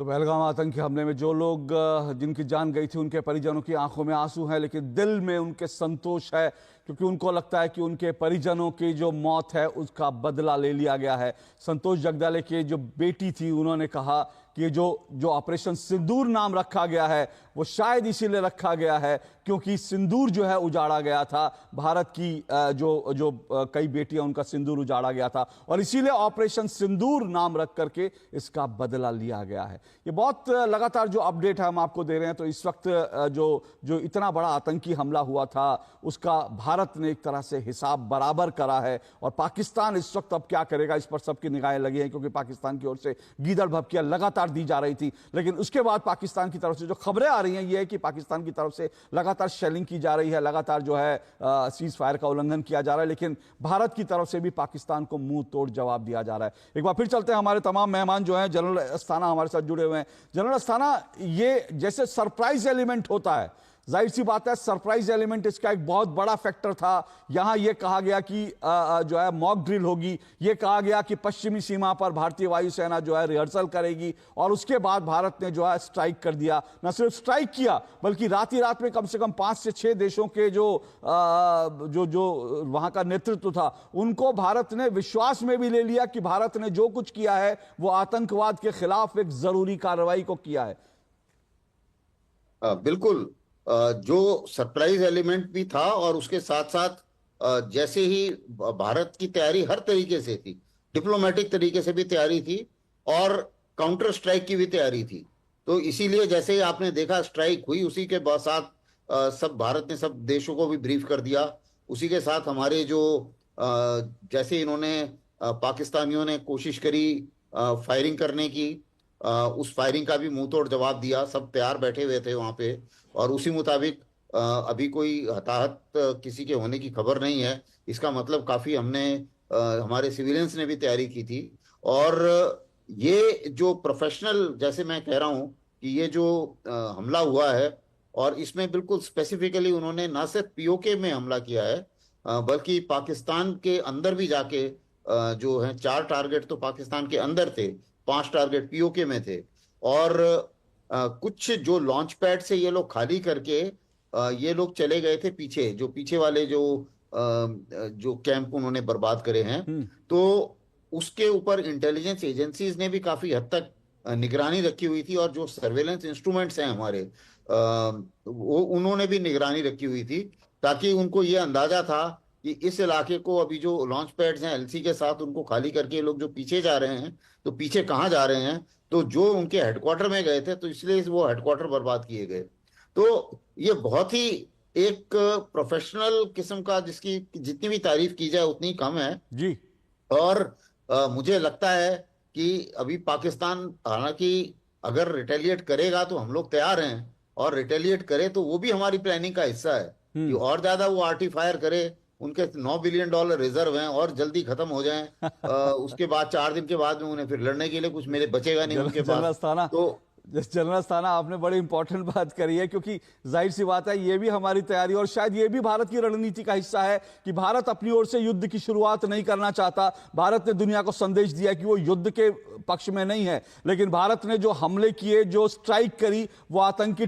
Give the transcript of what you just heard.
तो पहलगाम आतंकी हमले में जो लोग जिनकी जान गई थी उनके परिजनों की आंखों में आंसू हैं, लेकिन दिल में उनके संतोष है, क्योंकि उनको लगता है कि उनके परिजनों की जो मौत है उसका बदला ले लिया गया है। संतोष जगदाले की जो बेटी थी, उन्होंने कहा कि जो ऑपरेशन सिंदूर नाम रखा गया है वो शायद इसीलिए रखा गया है क्योंकि सिंदूर जो है उजाड़ा गया था, भारत की जो कई बेटियां उनका सिंदूर उजाड़ा गया था और इसीलिए ऑपरेशन सिंदूर नाम रख करके इसका बदला लिया गया है। ये बहुत लगातार जो अपडेट है हम आपको दे रहे हैं। तो इस वक्त जो इतना बड़ा आतंकी हमला हुआ था उसका भारत ने एक तरह से हिसाब बराबर करा है और पाकिस्तान इस वक्त अब क्या करेगा इस पर सबकी निगाहें लगी हैं, क्योंकि पाकिस्तान की ओर से गीदड़ भभकियां लगातार दी जा रही थी। लेकिन उसके बाद पाकिस्तान की तरफ से जो खबरें आ रही हैं ये है कि पाकिस्तान की तरफ से लगातार शेलिंग की जा रही है, लगातार जो है सीज फायर का उल्लंघन किया जा रहा है, लेकिन भारत की तरफ से भी पाकिस्तान को मुंह तोड़ जवाब दिया जा रहा है। एक बार फिर चलते हैं, हमारे तमाम मेहमान जो हैं जनरल अस्थाना हमारे साथ जुड़े हुए हैं। जनरल अस्थाना, ये जैसे सरप्राइज एलिमेंट होता है, जाहिर सी बात है सरप्राइज एलिमेंट इसका एक बहुत बड़ा फैक्टर था। यहां यह कहा गया कि जो है मॉक ड्रिल होगी, यह कहा गया कि पश्चिमी सीमा पर भारतीय वायुसेना जो है रिहर्सल करेगी और उसके बाद भारत ने जो है स्ट्राइक कर दिया। न सिर्फ स्ट्राइक किया बल्कि रात ही रात में कम से कम 5 से 6 देशों के जो वहां का नेतृत्व था उनको भारत ने विश्वास में भी ले लिया कि भारत ने जो कुछ किया है वो आतंकवाद के खिलाफ एक जरूरी कार्रवाई को किया है। बिल्कुल, जो सरप्राइज एलिमेंट भी था और उसके साथ साथ जैसे ही भारत की तैयारी हर तरीके से थी, डिप्लोमेटिक तरीके से भी तैयारी थी और काउंटर स्ट्राइक की भी तैयारी थी। तो इसीलिए जैसे ही आपने देखा स्ट्राइक हुई, उसी के साथ सब भारत ने सब देशों को भी ब्रीफ कर दिया। उसी के साथ हमारे जो जैसे इन्होंने पाकिस्तानियों ने कोशिश करी फायरिंग करने की, उस फायरिंग का भी मुंह तोड़ जवाब दिया। सब तैयार बैठे हुए थे वहां पे और उसी मुताबिक अभी कोई हताहत किसी के होने की खबर नहीं है। इसका मतलब काफी हमारे सिविलियंस ने भी तैयारी की थी। और ये जो प्रोफेशनल, जैसे मैं कह रहा हूं कि ये जो हमला हुआ है और इसमें बिल्कुल स्पेसिफिकली उन्होंने ना सिर्फ पीओके में हमला किया है बल्कि पाकिस्तान के अंदर भी जाके जो है 4 टारगेट तो पाकिस्तान के अंदर थे, 5 टारगेट पीओके में थे और कुछ जो लॉन्च पैड से ये लोग खाली करके ये लोग चले गए थे पीछे, जो पीछे वाले जो कैंप उन्होंने बर्बाद करे हैं। तो उसके ऊपर इंटेलिजेंस एजेंसीज ने भी काफी हद तक निगरानी रखी हुई थी और जो सर्वेलेंस इंस्ट्रूमेंट्स हैं हमारे वो उन्होंने भी निगरानी रखी हुई थी, ताकि उनको ये अंदाजा था कि इस इलाके को अभी जो लॉन्च पैड्स हैं एलसी के साथ उनको खाली करके लोग जो पीछे जा रहे हैं तो पीछे कहाँ जा रहे हैं, तो जो उनके हेडक्वार्टर में गए थे तो इसलिए वो हेडक्वार्टर बर्बाद किए गए। तो ये बहुत ही एक प्रोफेशनल किस्म का, जिसकी जितनी भी तारीफ की जाए उतनी कम है जी। और मुझे लगता है कि अभी पाकिस्तान हालांकि अगर रिटेलिएट करेगा तो हम लोग तैयार हैं और रिटेलिएट करे तो वो भी हमारी प्लानिंग का हिस्सा है कि और ज्यादा वो आर्टिफायर करे। उनके $9 बिलियन रिजर्व हैं और जल्दी खत्म हो जाएं। उसके बाद 4 दिन के बाद में उन्हें फिर लड़ने के लिए कुछ मेरे बचेगा नहीं उनके पास। तो जनरल अस्थाना, आपने बड़ी इंपॉर्टेंट बात करी है, क्योंकि जाहिर सी बात है ये भी हमारी तैयारी और शायद ये भी भारत की रणनीति का हिस्सा है कि भारत अपनी ओर से युद्ध की शुरुआत नहीं करना चाहता। भारत ने दुनिया को संदेश दिया कि वो युद्ध के पक्ष में नहीं है, लेकिन भारत ने जो हमले किए, जो स्ट्राइक करी, वो आतंकी